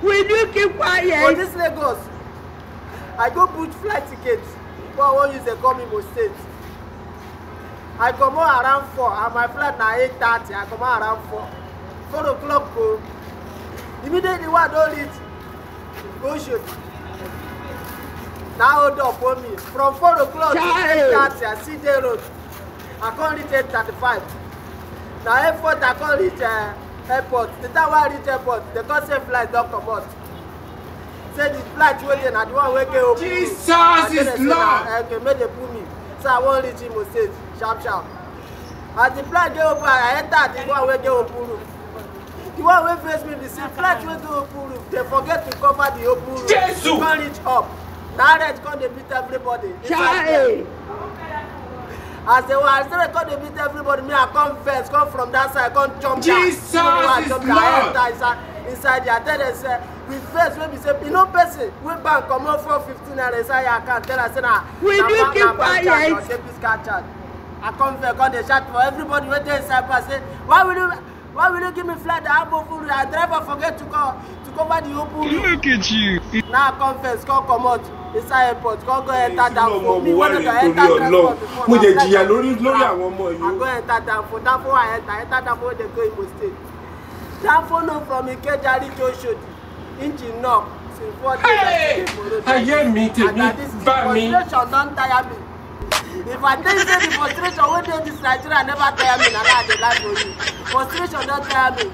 Will you keep quiet? For this Lagos, I go book flight tickets. But I won't use the come Imo State. I come out around 4 and my flight na 8:30. I come out around 4. 4 o'clock go. Immediately when I don't reach, go shoot. Now hold up for me. From 4 o'clock to 8:30, I see the road. I can't reach 8:35. Now airport, I can't reach airport. The time I reach airport, the concept flight don't come out. Say the flight waiting at the one where go open. Jesus is Lord. Okay, make they pull me. So I won't reach Imo State. Sharp. As the flight go open, I enter the one where go open roof. The one where face me, the same flight where go open roof. They forget to cover the open roof. Jesus! You can't reach up. Now they come they beat everybody. As they come they beat everybody, me I come first, come from that side, come jump Jesus down. is Jump Lord. down inside there. I tell them say, we first when we say, you know person, we bank come out for 15 and inside your account. Tell us say na. Will you keep quiet? I come first, come they shout for everybody when they inside. I say, why will you give me flight? The food. I driver forget to cover the open roof. Look at you. Now I come first, come out inside airport, go enter down for me. Why When you I enter transport mo je jiya lórí àwọn ọmọ I go enter down for that for I enter down for they go Imo State. That for no from Ikeja reach Oshodi, engine knock. Since 4 days I stay for road. Ayé mi tèmi bá mi. Frustration don't tire me. If I tell you say the frustration wey dey this Nigeria never tire me, na lie I dey lie for you. Frustration don't tire me.